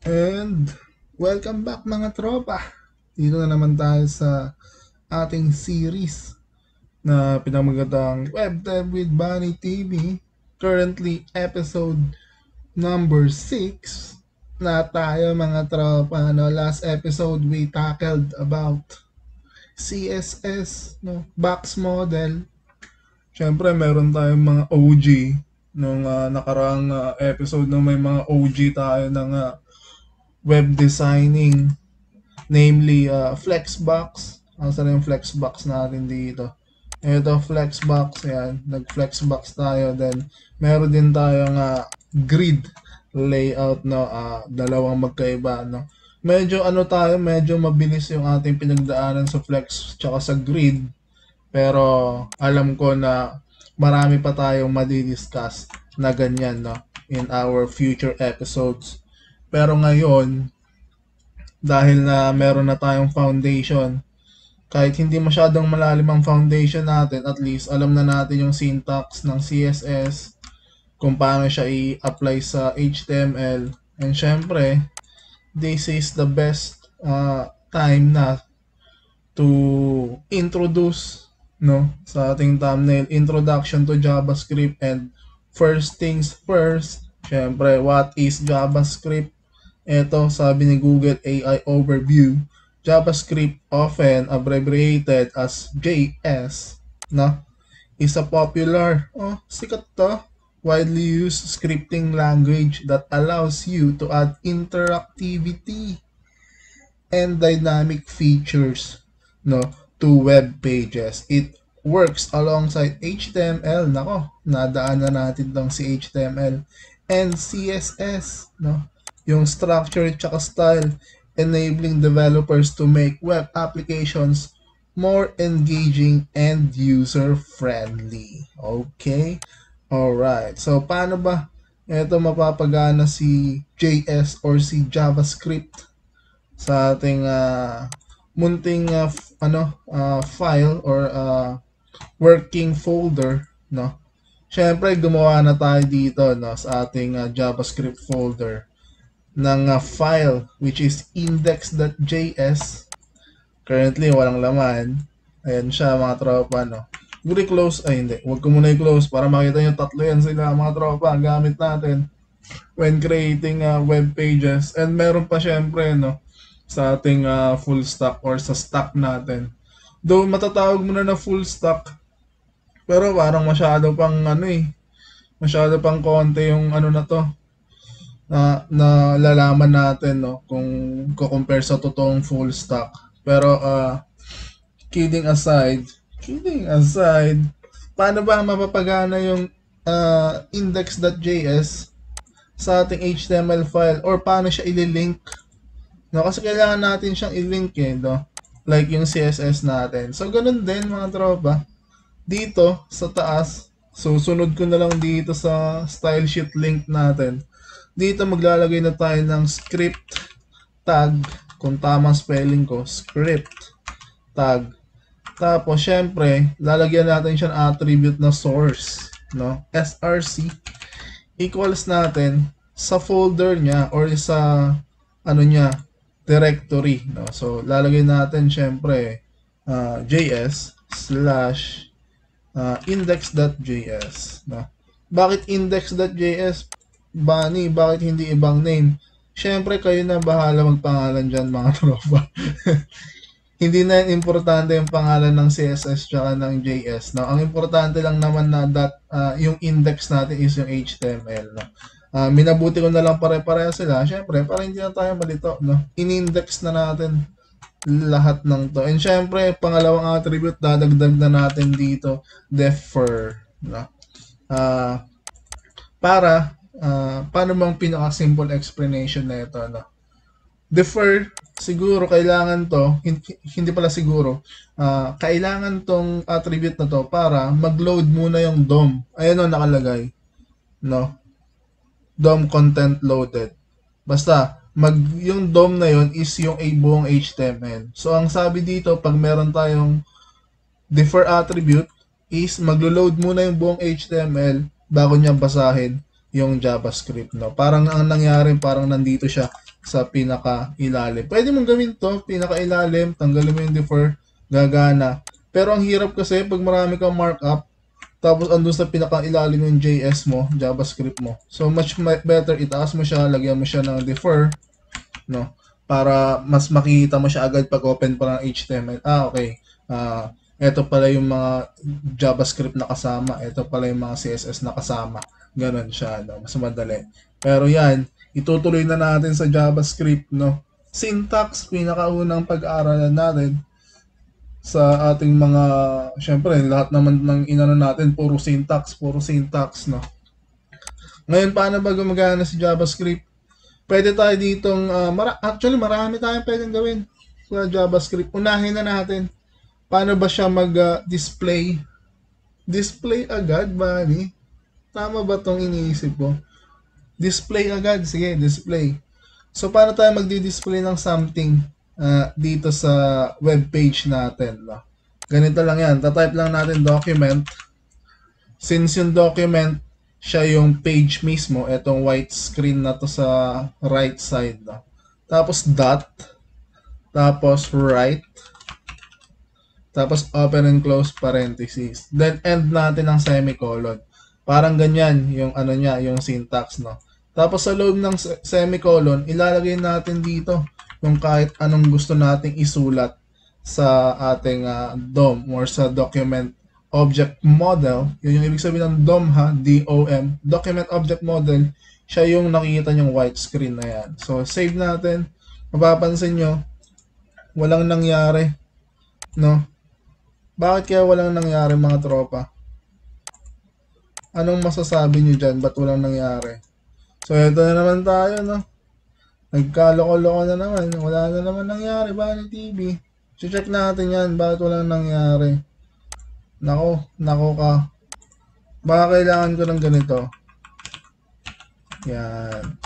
And welcome back mga tropa. Dito na naman tayo sa ating series na pinamagatang Web Dev with Bunny TV. Currently episode number 6 na tayo mga tropa. No? Last episode we tackled about CSS, no? Box model. Siyempre meron tayong mga OG nung nakaraang episode na may mga OG tayo ng web designing, namely Flexbox. Asa na yung Flexbox natin dito? Ito, Flexbox, yan. Nag-Flexbox tayo. Then, meron din tayong grid layout, no? Dalawang magkaiba, no? Medyo ano tayo, medyo mabilis yung ating pinagdaanan sa Flex tsaka sa grid. Pero, alam ko na marami pa tayong madidiscuss na ganyan, no? In our future episodes. Pero ngayon, dahil na meron na tayong foundation, kahit hindi masyadong malalim ang foundation natin, at least alam na natin yung syntax ng CSS, kung paano siya i-apply sa HTML. And syempre, this is the best time na to introduce, no, sa ating thumbnail, introduction to JavaScript. And first things first, syempre, what is JavaScript? Ito, sabi ni Google AI Overview, JavaScript, often abbreviated as JS, no, is a popular, sikat to, widely used scripting language that allows you to add interactivity and dynamic features, no, to web pages. It works alongside HTML, nako, nadaan na natin tong si HTML, and CSS, no, yung structure tsaka style, enabling developers to make web applications more engaging and user-friendly. Okay? Alright. So, paano ba ito mapapagana si JS or si JavaScript sa ating munting file or working folder, no? Syempre gumawa na tayo dito, no, sa ating JavaScript folder ng file which is index.js. Currently walang laman. Ayan siya mga tropa, no. Siguro close, ay hindi, huwag ko muna i-close para makita nyo tatlo yan sila mga tropa ang gamit natin when creating web pages. And meron pa syempre, no, sa ating full stack or sa stack natin. Though matatawag mo na full stack, pero parang masyado pang masyado pang konti yung ano na to, na lalaman natin, no, kung ko-compare sa totoong full stack. Pero kidding aside, paano ba mapapagana yung index.js sa ating HTML file, or paano siya ililink, no? Kasi kailangan natin siyang i-link no? Like yung CSS natin. So ganun din mga tropa. Dito sa taas, susunod ko na lang dito sa style sheet link natin. Dito maglalagay na tayo ng script tag, kung tamang spelling ko, script tag. Tapos syempre, lalagyan natin siya ng attribute na source, no? src equals natin sa folder niya or sa ano niya, directory, no? So lalagay natin syempre js slash index.js, no? Bakit index.js, Bunny? Bakit hindi ibang name? Syempre kayo na bahala magpangalan dyan mga tropa. Hindi na importante yung pangalan ng CSS tsaka ng JS, no? Ang importante lang naman na yung index natin is yung HTML, no? Minabuti ko na lang pare-pareha sila, syempre para hindi na tayo malito, no? In-index na natin lahat ng to. And syempre, pangalawang attribute, dadagdag na natin dito, defer, no? Paano bang pinaka-simple explanation na ito, no? Defer, siguro kailangan to, hindi pala siguro, kailangan tong attribute na to para mag-load muna yung DOM. Ayan o, nakalagay, no? DOM content loaded. Basta, yung DOM na yon is yung buong HTML. So, ang sabi dito, pag meron tayong defer attribute, is maglo-load muna yung buong HTML bago niya basahin yung JavaScript, no? Parang ang nangyari, parang nandito siya sa pinaka-ilalim. Pwede mong gawin to, pinaka-ilalim, tanggalin mo yung defer, gagana. Pero ang hirap kasi pag marami kang markup, tapos andun sa pinaka-ilalim yung JS mo, JavaScript mo. So much better, itaas mo siya, lagyan mo siya ng defer, no? Para mas makita mo siya agad pag open pa ng HTML. Okay. Ito pala yung mga JavaScript na kasama, ito pala yung mga CSS na kasama. Ganon siya, no? Mas madali. Pero yan, itutuloy na natin sa JavaScript, no? Syntax, pinakaunang pag-aaralan natin sa ating mga, syempre, lahat naman ng inano natin, puro syntax, no? Ngayon, paano ba gumagana si JavaScript? Pwede tayo ditong, actually, marami tayong pwedeng gawin sa JavaScript. Unahin na natin. Paano ba siya mag-display? Display agad, Bani? Tama ba tong iniisip ko? Display agad. Sige, display. So, paano tayo magdi-display ng something dito sa web page natin? No? Ganito lang yan. Tatype lang natin document. Since yung document, siya yung page mismo, etong white screen na to sa right side. No? Tapos dot. Tapos right. Tapos open and close parentheses. Then end natin ng semicolon. Parang ganyan yung ano niya, yung syntax, no. Tapos sa loob ng semicolon, ilalagay natin dito yung kahit anong gusto nating isulat sa ating DOM or sa document object model. Yun yung ibig sabihin ng DOM, ha, D-O-M. Document object model, siya yung nakikita yung white screen na yan. So save natin. Mapapansin nyo, walang nangyari, no. Bakit kaya walang nangyari, mga tropa? Anong masasabi nyo dyan? Ba't walang nangyari? So, ito na naman tayo, no? Nagkaloko-loko na naman. Wala na naman nangyari. Bani TV. Check natin yan. Bakit walang nangyari? Nako ka. Baka kailangan ko ng ganito. Yan.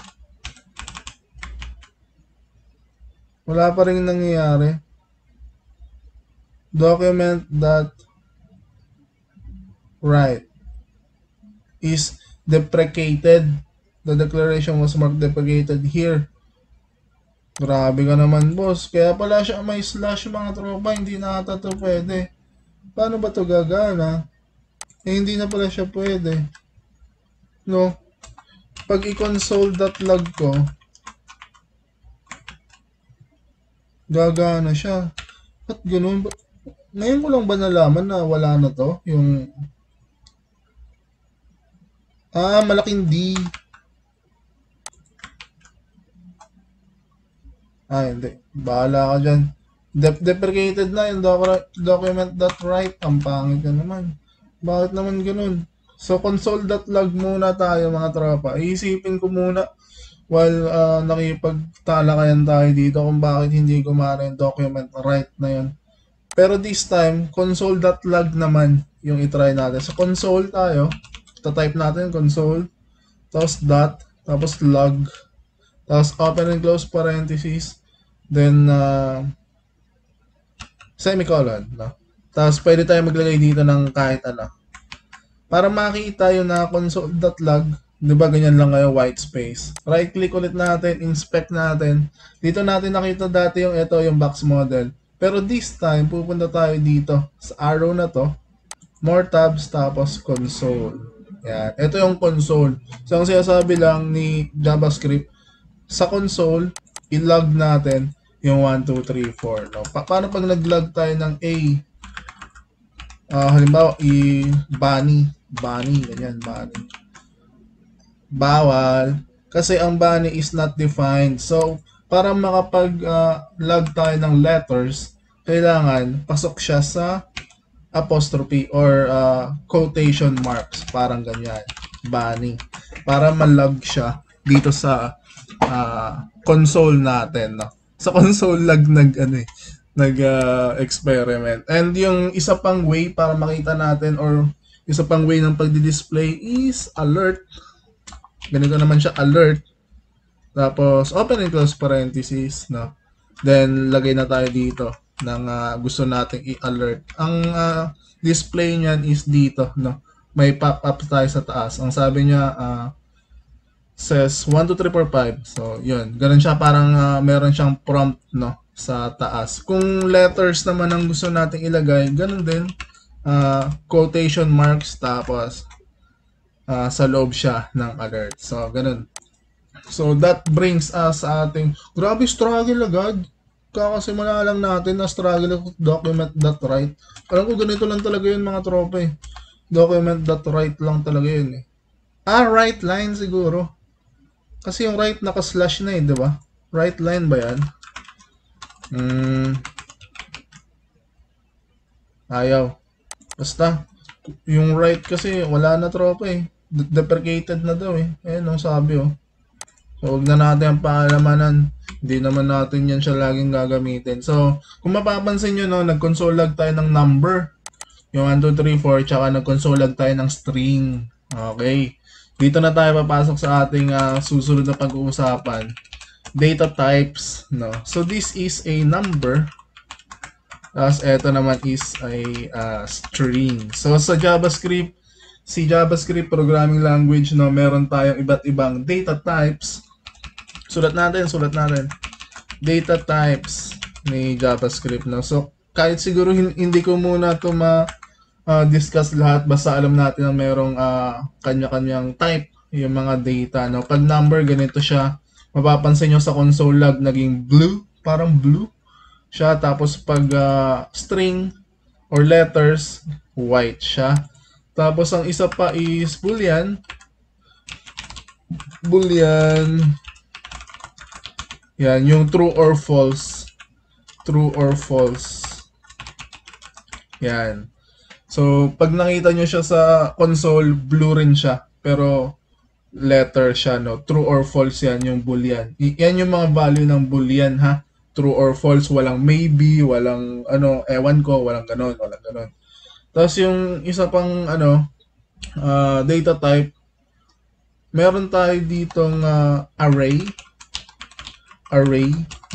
Wala pa rin nangyayari. Document.write is deprecated. The declaration was marked deprecated here. Grabe ka naman, boss. Kaya pala siya may slash, mga tropa. Hindi na ata to pwede. Paano ba to gagana? Hindi na pala siya pwede. No? Pag i-console.log ko, gagana siya. At ganun ba? Ngayon ko lang ba nalaman na wala na to? Yung malaking D. Hindi. Bahala ka dyan. Deprecated na yung document.write. Ang pangit na naman. Bakit naman ganun? So, console.log muna tayo, mga tropa. Iisipin ko muna while nakipagtalakayan tayo dito kung bakit hindi gumana yung document.write na yun. Pero this time, console.log naman yung itry natin. So, console tayo. Tatype natin console. Tapos dot. Tapos log. Tapos open and close parentheses. Then, semicolon. No? Tapos, pwede tayo maglagay dito ng kahit ano. Para makita yung na console.log, di ba ganyan lang kayo, white space. Right click ulit natin, inspect natin. Dito natin nakita dati yung ito, yung box model. Pero this time, pupunta tayo dito sa arrow na to, more tabs, tapos console. Yan. Ito yung console. So, ang sinasabi lang ni JavaScript, sa console, i-log natin yung 1, 2, 3, 4. No? Paano pag nag-log tayo ng A? Halimbawa, bunny, ganyan, bunny. Bawal. Kasi ang bunny is not defined. So, para makapag-log tayo ng letters, kailangan pasok siya sa apostrophe or quotation marks. Parang ganyan. Bunny. Para ma-log siya dito sa console natin. No? Sa console log nag-experiment. And yung isa pang way para makita natin or isa pang way ng pagdi-display is alert. Ganito naman siya, alert. Tapos, open and close parentheses, no? Then, lagay na tayo dito ng gusto nating i-alert. Ang display niyan is dito, no? May pop-up tayo sa taas. Ang sabi niya, says 1, 2, 3, 4, 5. So, yun. Ganun siya, parang meron siyang prompt, no, sa taas. Kung letters naman ang gusto nating ilagay, ganun din. Quotation marks, tapos sa loob siya ng alert. So, ganun. So, that brings us sa ating, grabe struggle agad. Kakasimula lang natin na struggle to document that right. Alam ko ganito lang talaga yun mga tropa eh. Document that right lang talaga yun eh. Right line siguro. Kasi yung right naka-slash na eh, di ba? Right line ba yan? Ayaw. Basta, yung right kasi wala na tropa eh. Deprecated na daw eh. Ayun ang sabi oh. So, huwag na natin ang paalamanan. Hindi naman natin yan siya laging gagamitin. So, kung mapapansin nyo, no, nag-console log tayo ng number. Yung 1, 2, 3, 4, tsaka nag-console log tayo ng string. Okay. Dito na tayo papasok sa ating susunod na pag-uusapan. Data types. No? So, this is a number. Tapos, ito naman is a string. So, sa JavaScript, si JavaScript programming language, no, meron tayong iba't ibang data types. Sulat natin. Data types ni JavaScript. No? So, kahit siguro hindi ko muna ito discuss lahat, basta alam natin na merong kanya-kanyang type yung mga data. No? Pag number, ganito siya. Mapapansin nyo sa console log, naging blue. Parang blue siya. Tapos pag string or letters, white siya. Tapos ang isa pa is boolean. Yan, yung true or false. Yan. So, pag nakita nyo siya sa console, blue rin siya. Pero, letter siya, no? True or false yan, yung boolean. Yan yung mga value ng boolean, ha? True or false, walang maybe, walang, ewan ko, walang ganon. Tapos yung isa pang, data type, meron tayo ditong array.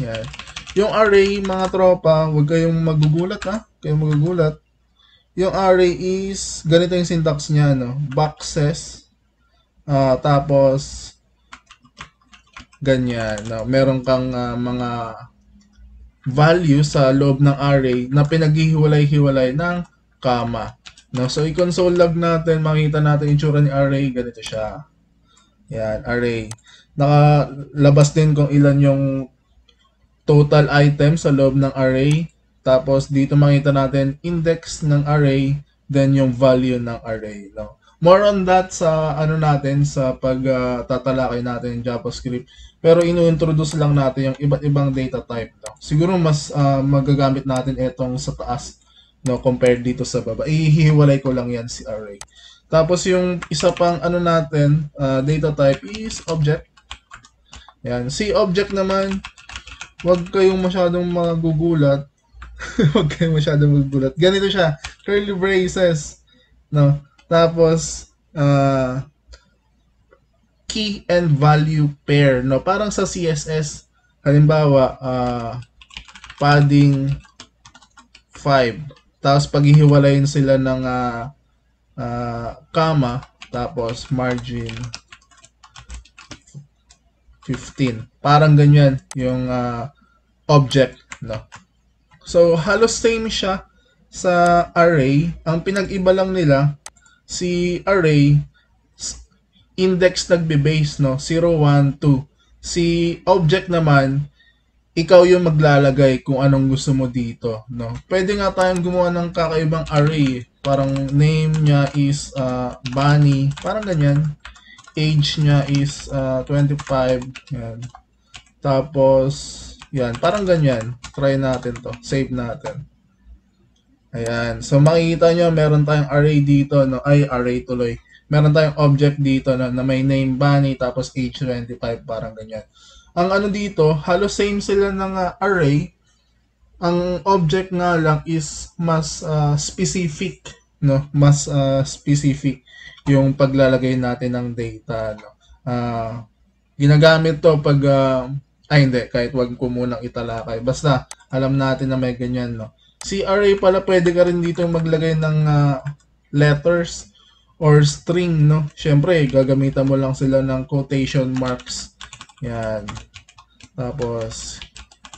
Yan. Yung array, mga tropa, huwag kayong magugulat, ha? Yung array is, ganito yung syntax niya, no? Boxes, tapos, ganyan, no? Meron kang mga value sa loob ng array na pinaghihiwalay-hiwalay ng comma. No? So, i-console log natin, makita natin yung itsura ni array, ganito siya. Yan, array. Nakalabas din kung ilan yung total items sa loob ng array. Tapos dito makita natin index ng array, then yung value ng array. No? More on that sa natin sa pagtatalakay natin ng JavaScript. Pero ino-introduce lang natin yung iba't ibang data type. No? Siguro mas magagamit natin itong sa taas, no, compared dito sa baba. Ihiwalay ko lang yan si array. Tapos yung isa pang natin, data type is object. Yan. Si object naman, wag kayong masyadong magugulat. Huwag kayong masyadong magugulat. Ganito siya. Curly braces. No? Tapos, key and value pair. No? Parang sa CSS. Halimbawa, padding 5. Tapos, paghihiwalayin sila ng comma. Tapos, margin 15. Parang ganyan yung object. No? So, halos same siya sa array. Ang pinag-iba lang nila, si array, index nagbe-base, no? 0, 1, 2. Si object naman, ikaw yung maglalagay kung anong gusto mo dito, no? Pwede nga tayong gumawa ng kakaibang array. Parang name niya is Bunny. Parang ganyan. Age niya is 25. Yan. Tapos, yan, parang ganyan. Try natin to. Save natin. Ayan. So, makikita nyo, meron tayong array dito. No? Ay, array tuloy. Meron tayong object dito na may name Bunny, tapos age 25. Parang ganyan. Ang dito, halos same sila ng array. Ang object nga lang is mas specific. No? Mas specific yung paglalagay natin ng data. No? Ginagamit to pag... hindi, kahit wag ko munang italakay. Basta, alam natin na may ganyan, no? Si array pala, pwede ka rin dito maglagay ng letters or string, no? Syempre, gagamitan mo lang sila ng quotation marks. Yan. Tapos,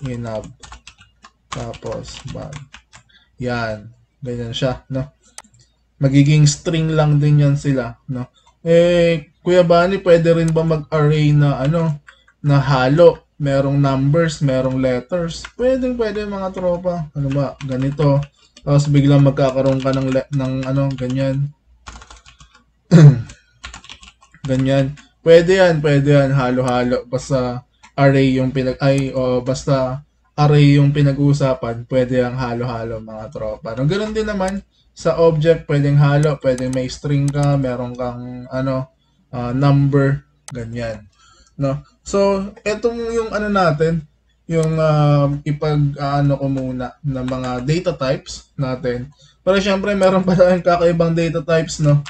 inab. Tapos, bag. Yan. Ganyan siya, no? Magiging string lang din yan sila, no? Kuya Bani, pwede rin ba mag-array na, na halo? Merong numbers, merong letters. Pwede mga tropa. Ano ba? Ganito. Tapos biglang magkakaroon ka ng ganyan. Ganyan. Pwede yan, halo-halo. Basta array yung basta array yung pinag-uusapan, pwede yung halo-halo mga tropa. No, ganoon din naman sa object, pwedeng halo, pwedeng may string ka, meron kang number, ganyan. No? So, etong yung natin, yung ko muna ng mga data types natin. Pero syempre, meron pa tayong kakaibang data types, no?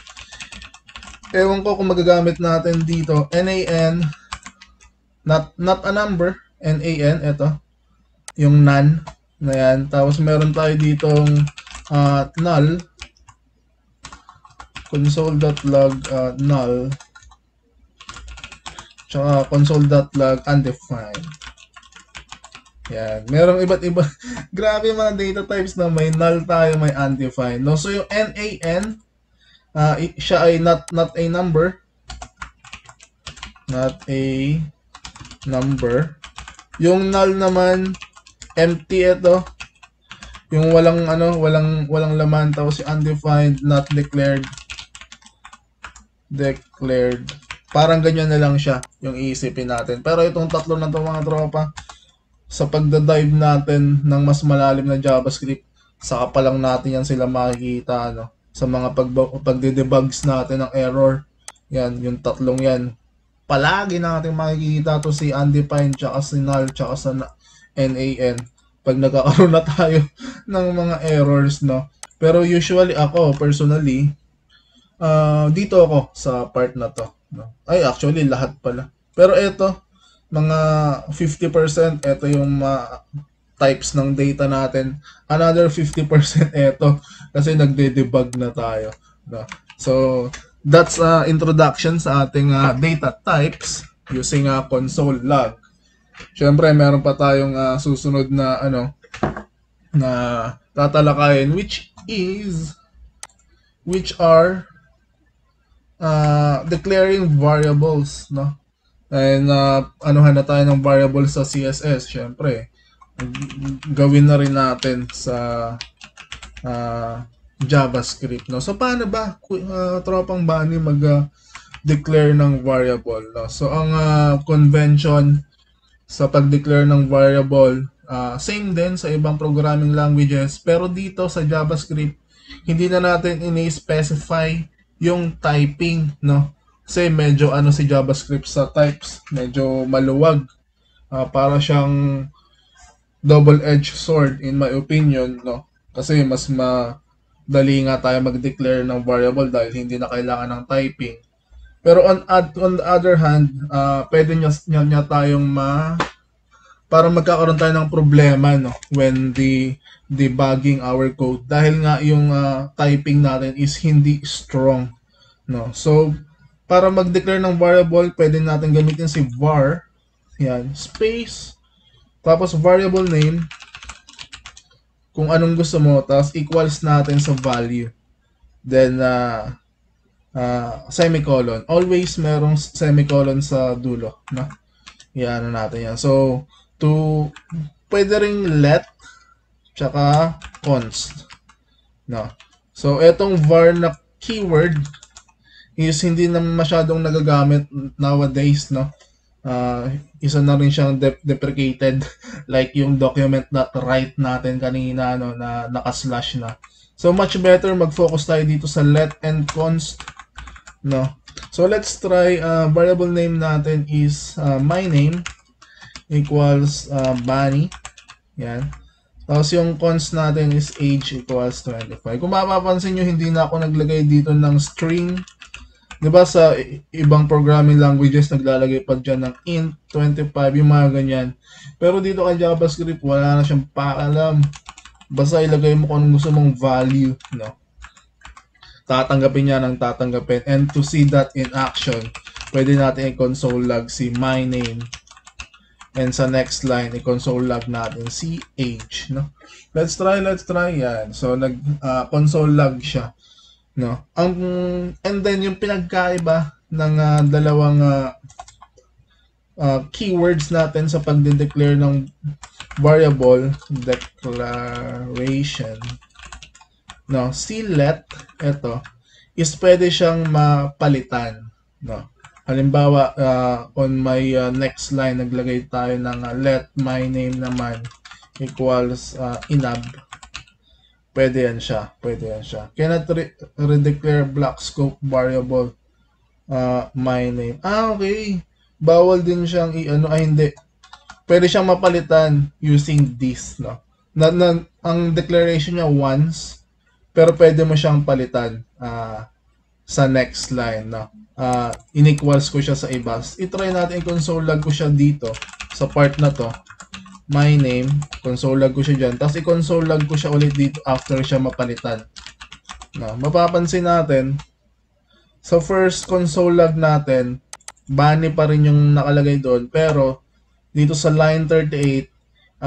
Ewan ko kung magagamit natin dito. NaN, not a number, NaN, ito. Yung none, na yan. Tapos meron tayo ditong null, console.log null, tsaka console.log undefined. Yan. Merong iba't iba. Grabe yung mga data types na may null tayo, may undefined. No? So yung NaN, siya ay not a number. Not a number. Yung null naman, empty ito. Yung walang laman. Tapos yung undefined, not declared. Declared. Parang ganyan na lang siya yung iisipin natin. Pero itong tatlo na ito mga tropa, sa pagdadive natin ng mas malalim na JavaScript, saka pa lang natin yan sila makikita, no? Sa mga pagde-debugs natin ng error. Yan, yung tatlong yan. Palagi natin makikita to si undefined, tsaka si null, tsaka sa NaN. Pag nagkakaroon na tayo ng mga errors, no? Pero usually ako, personally, dito ako sa part na to. No? Ay, actually, lahat pala. Pero ito, mga 50%, ito yung types ng data natin. Another 50% ito, kasi nagde-debug na tayo. No? So, that's introduction sa ating data types using console log. Siyempre, meron pa tayong susunod na na tatalakayin, which are declaring variables, no? And anuhan na tayo ng variables sa CSS. Siyempre, gawin na rin natin sa JavaScript, no? So paano ba tropang Bani mag-declare ng variable, no? So ang convention sa pag-declare ng variable, same din sa ibang programming languages, pero dito sa JavaScript hindi na natin ini-specify yung typing, no? Kasi medyo si JavaScript sa types, medyo maluwag. Para siyang double-edged sword in my opinion, no? Kasi mas madali nga tayo mag-declare ng variable dahil hindi na kailangan ng typing. Pero on the other hand, pwede niya tayong para magkakaroon tayo ng problema, no, when debugging our code, dahil nga yung typing natin is hindi strong, no. So para mag-declare ng variable, pwede natin gamitin si var, yan, space, tapos variable name, kung anong gusto mo, tapos equals natin sa value, then semicolon. Always merong semicolon sa dulo, no? Yan natin yan. So pwede ring let tsaka const, no? So etong var na keyword is hindi na masyadong nagagamit nowadays, no? Isa na rin siyang deprecated like yung document.write natin kanina, no, na naka-slash na. So much better mag-focus tayo dito sa let and const, no. So let's try. Variable name natin is my name equals Bani. Yan. Tapos yung const natin is age equals 25. Kung mapapansin nyo, hindi na ako naglagay dito ng string. Diba sa ibang programming languages, naglalagay pa dyan ng int 25, yung mga ganyan. Pero dito kay JavaScript, wala na siyang paalam. Basta ilagay mo kung anong gusto mong value, no? tatanggapin niya ng tatanggapin. And to see that in action, pwede natin i-console log si my name. And sa next line, i-console log natin si age, no? Let's try. Yan. So, console log siya, no? And then, yung pinagkaiba ng dalawang keywords natin sa pagde-declare ng variable, declaration, no? Si let, ito, is pwede siyang mapalitan, no? Halimbawa, on my next line, naglagay tayo ng let my name naman equals inab. Pwede yan siya. Cannot redeclare block scope variable my name. Okay. Bawal din siyang hindi. Pwede siyang mapalitan using this, no? Ang declaration niya once, pero pwede mo siyang palitan sa next line, no? In-equals ko siya sa iba. I-try natin i-console log ko siya dito sa part na to. My name, console log ko siya dyan. Tapos i-console log ko siya ulit dito after siya mapalitan. No, mapapansin natin, sa first console log natin, bunny pa rin yung nakalagay doon. Pero, dito sa line 38,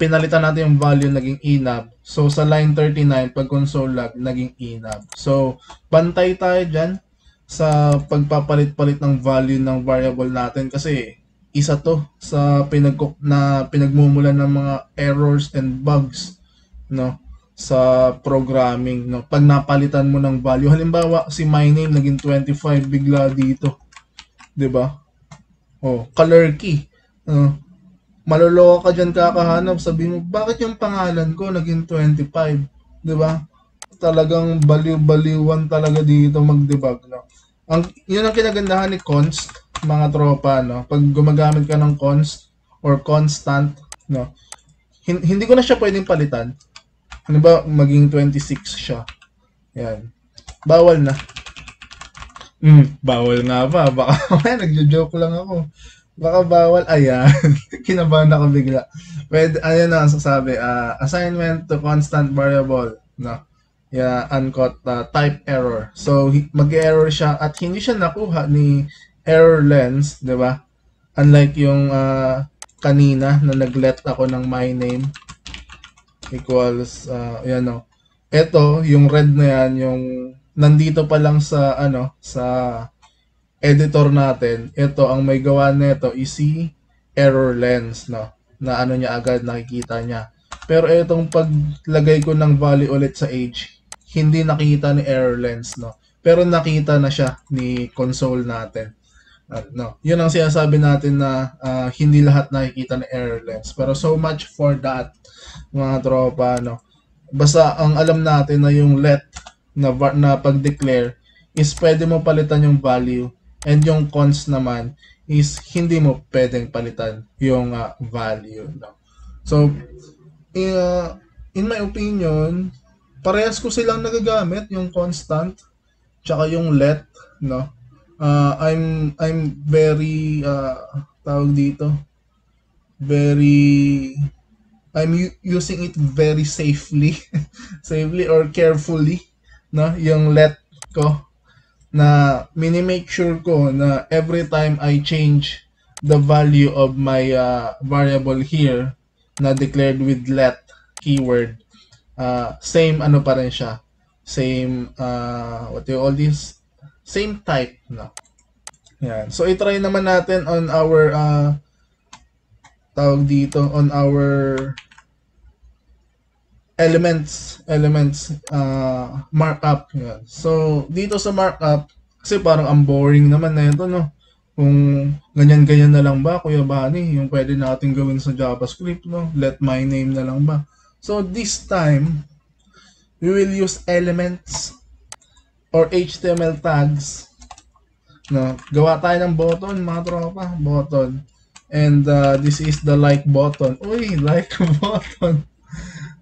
pinalitan natin yung value, naging enab. So, sa line 39, pag console log, naging enab. So, bantay tayo dyan sa pagpapalit-palit ng value ng variable natin kasi isa to sa pinagmumulan ng mga errors and bugs, no, sa programming, no? Pag napalitan mo ng value, halimbawa si my name naging 25 bigla dito, 'di ba? Color key. Maloloka ka dyan kakahanap, sabi mo, bakit yung pangalan ko naging 25, 'di ba? Talagang baliw-baliwan talaga dito mag-debug, no? Yun ang kinagandahan ni const, mga tropa, no? Pag gumagamit ka ng const or constant, no? Hindi ko na siya pwedeng palitan. Ano ba, maging 26 siya. Yan. Bawal na. Bawal nga ba? Baka nagjo-joke lang ako. Baka bawal. Ayan. Kinabahan ako bigla. Pwede, ayan na ang sasabi. Assignment to constant variable, no? Yeah, uncaught type error. So, mag-error siya at hindi siya nakuha ni error lens, di ba? Unlike yung kanina na nag-let ako ng my name equals, yan o. Ito, yung red na yan, yung nandito pa lang sa, sa editor natin. Ito, ang may gawa nito is si error lens, no? Na niya agad nakikita niya. Pero itong paglagay ko ng value ulit sa age, hindi nakita ni error lens, no? Pero nakita na siya ni console natin. No, yun ang sinasabi natin na hindi lahat nakikita ni error lens. Pero so much for that, mga tropa, no? Basta ang alam natin na yung let na pag-declare is pwede mo palitan yung value, and yung const naman is hindi mo pwedeng palitan yung value, no? So, in my opinion, parehas ko silang nagagamit, yung constant tsaka yung let, no? I'm very tawag dito, I'm using it very safely safely or carefully, no? Yung let ko na minimake sure ko na every time I change the value of my variable here na declared with let keyword, same pa rin siya, same what do you call this, same type, no? Yan. So i-try naman natin on our tawag dito, on our elements markup. Yan. So dito sa markup, kasi parang ang boring naman na ito, no? Kung ganyan-ganyan na lang ba, Kuya Bani, yung pwede natin gawin sa JavaScript, no? Let my name na lang ba? So this time, we will use elements or HTML tags, no? Gawa tayo ng button, mga tropa, button. And this is the like button. Uy, like button.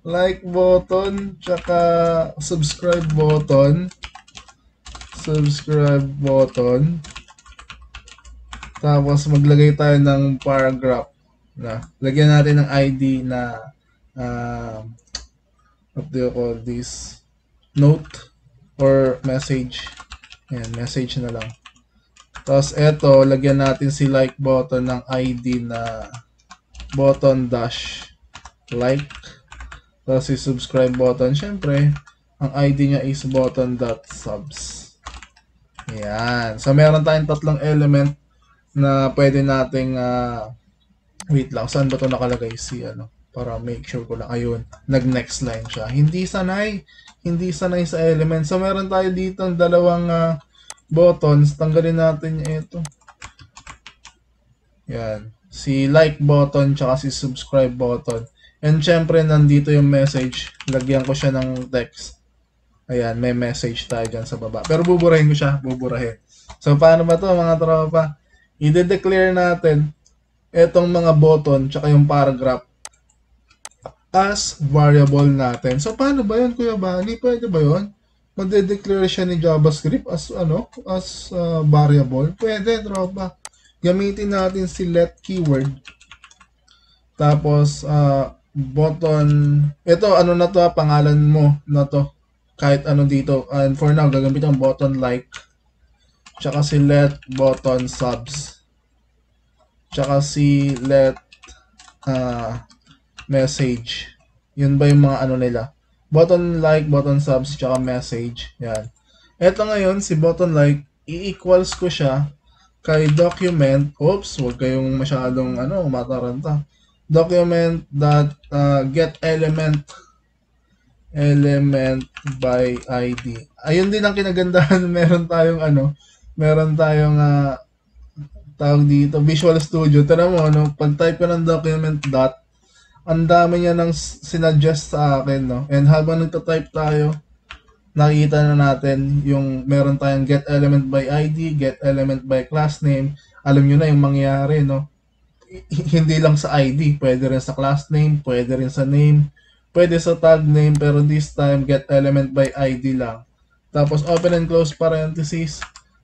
Like button, tsaka subscribe button. Subscribe button. Tapos maglagay tayo ng paragraph. Na, lagyan natin ng ID na what do you call this? Note. or message. Ayan, message na lang. Tapos eto, lagyan natin si like button ng ID na button dash like. Tapos si subscribe button, syempre, ang ID niya is button.subs. Ayan. So meron tayong tatlong element na pwede nating wait lang, saan ba ito nakalagay si ano? Para make sure ko lang. Ayun, nag-next line siya. Hindi sanay sa element. So meron tayo dito dalawang buttons. Tanggalin natin ito. Yan. Si like button tsaka si subscribe button. And syempre nandito yung message. Lagyan ko siya ng text. Ayan, may message tayo dyan sa baba. Pero buburahin ko siya, buburahin. So paano ba to mga tropa? I-declare natin etong mga button tsaka yung paragraph as variable natin. So paano ba yun, Kuya Bani? Pwede ba yun? Magde-declare siya ni JavaScript as variable? Pwede, tropa. Gamitin natin si let keyword. Tapos button, ito ano na to, pangalan mo na to. Kahit ano dito. And for now, gagamit ang button like. Tsaka si let button subs. Tsaka si let message. Yun ba yung mga ano nila? Button like, button subs, tsaka message. Yan. Ito ngayon, si button like, i-equals ko siya kay document. Oops, huwag kayong masyadong mataranta. Document that get element by ID. Ayun din ang kinagandahan. Meron tayong tawag dito, Visual Studio. Tara mo, pag-type ko ng document dot, ang dami niya nang sinuggest sa akin, no? And habang nagta-type tayo, nakikita na natin yung meron tayong get element by ID, get element by class name. Alam nyo na yung mangyayari, no? Hindi lang sa ID, pwede rin sa class name, pwede rin sa name, pwede sa tag name, pero this time get element by ID lang. Tapos open and close parentheses.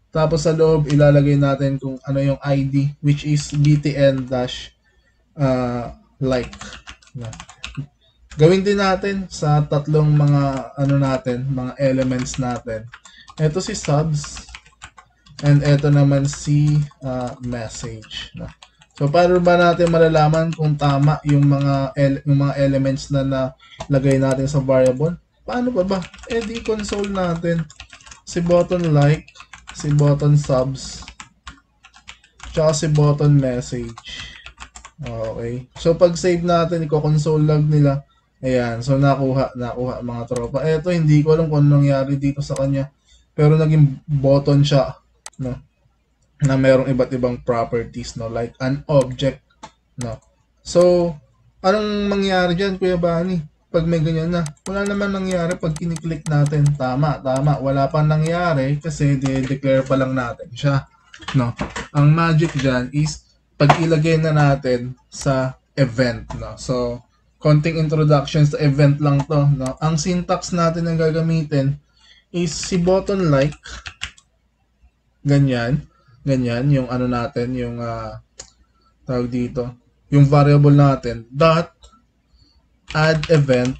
Tapos sa loob, ilalagay natin kung ano yung ID, which is btn dash like. Gawin din natin sa tatlong mga mga elements natin. Ito si subs and ito naman si message. So paano ba natin malalaman kung tama yung mga elements na nalagay natin sa variable? Paano ba? Di console natin si button like, si button subs, tsaka si button message. Okay. So pag save natin, i-console log nila. Ayan. So nakuha mga tropa. Ito hindi ko alam kung anong nangyari dito sa kanya. Pero naging button siya, no? Na merong iba't ibang properties, no? Like an object, no? So anong mangyari diyan, Kuya Bani? Pag may ganyan na, wala naman nangyari pag kiniklik natin. Tama. Wala pa nangyari kasi de-declare pa lang natin siya, no? Ang magic diyan is pag ilagay na natin sa event, no? So, konting introduction sa event lang to, no? Ang syntax natin na gagamitin is si button like, ganyan, yung natin, yung tawag dito, yung variable natin, dot, add event,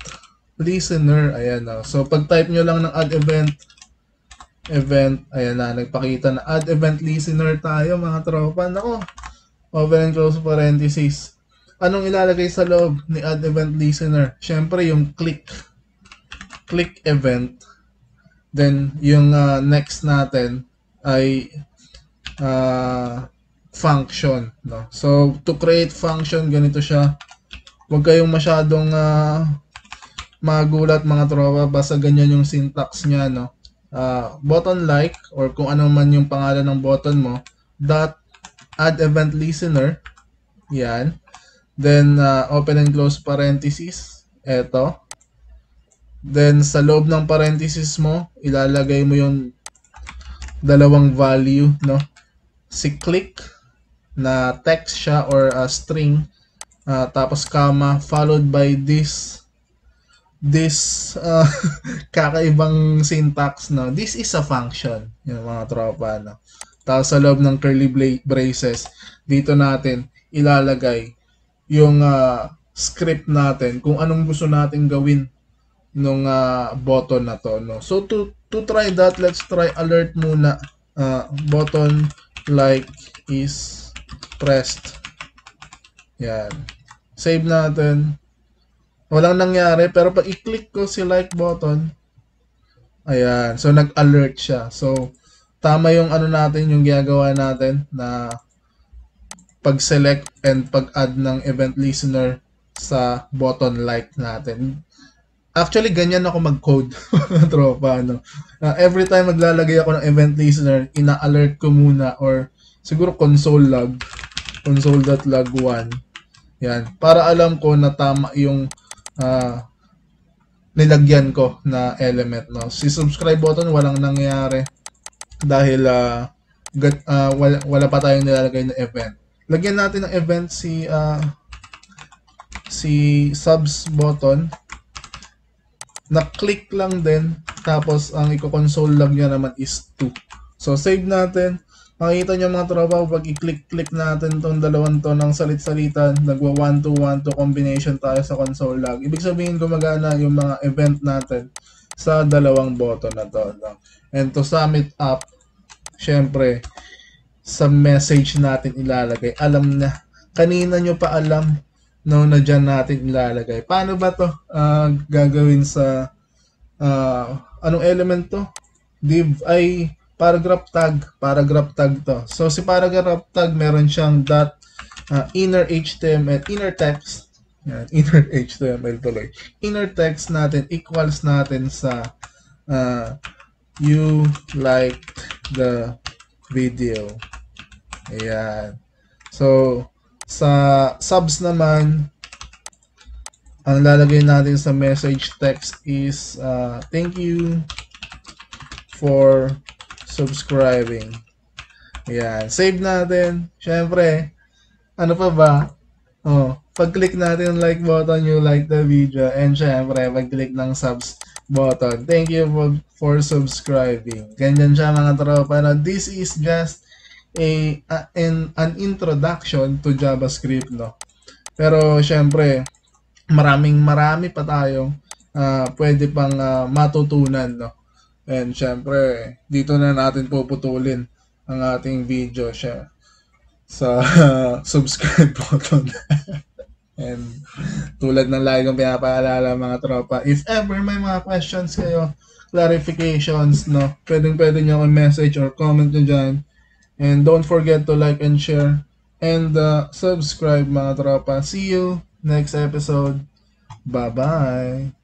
listener, ayan na. So, pag type nyo lang ng add event, ayan na, nagpakita na add event listener tayo, mga tropa. Nako, open and close parentheses. Anong ilalagay sa loob ni add event listener? Siyempre yung click event. Then yung next natin ay function, no? So to create function, ganito siya. Huwag kayong masyadong magulat mga tropa, basta ganyan yung syntax niya, no? Button like or kung ano man yung pangalan ng button mo, dot add event listener, yan. Then open and close parentheses, eto. Then sa loob ng parentheses mo, ilalagay mo yung dalawang value, no? Si click na text siya or string, tapos comma followed by this kakaibang syntax, no? This is a function, yung mga tropa, no? Tapos sa loob ng curly braces, dito natin ilalagay yung script natin, kung anong gusto natin gawin nung button na to, no? So to try that, let's try alert muna. Button like is pressed. Yan. Save natin. Walang nangyari, pero pag i-click ko si like button, ayan, so nag-alert siya. So tama yung ano natin, yung ginagawa natin na pag-select and pag-add ng event listener sa button like natin. Actually, ganyan ako mag-code, tropa, no? Every time maglalagay ako ng event listener, ina-alert ko muna or siguro console.log1. Yan, para alam ko na tama yung nilagyan ko na element, no? Si subscribe button walang nangyayari dahil wala pa tayong nilalagay na event. Lagyan natin ng event si subs button na click lang din, tapos ang i-console log niya naman is 2. So save natin. Makikita nyo mga tropa, pag i-click natin tong dalawang to ng salit-salitan, nagwa 1-2-1-2 combination tayo sa console log. Ibig sabihin gumagana yung mga event natin sa dalawang button na to, no? And to sum it up, syempre sa message natin ilalagay, alam na, kanina nyo pa alam, no, na dyan natin ilalagay. Paano ba to gagawin sa anong element to? Div ay paragraph tag to. So si paragraph tag meron siyang dot inner HTML, inner text. Yan, inner HTML tuloy. Inner text natin equals natin sa you like the video. Ayan. So sa subs naman, ang lalagay natin sa message text is thank you for subscribing. Ayan. Save natin. Syempre, ano pa ba? Pag-click natin yung like button, you like the video. And syempre, pag-click ng subs button, thank you for subscribing. Ganyan siya mga tropa. Now, this is just an introduction to JavaScript, no? Pero syempre, marami pa tayong pwede pang matutunan, no? And syempre, dito na natin puputulin ang ating video siya sa subscribe button. And tulad ng lagi kong pinapaalala mga tropa, if ever may mga questions kayo, clarifications, no, pwede nyo akong message or comment nyo dyan. And don't forget to like and share and subscribe mga tropa. See you next episode. Bye-bye.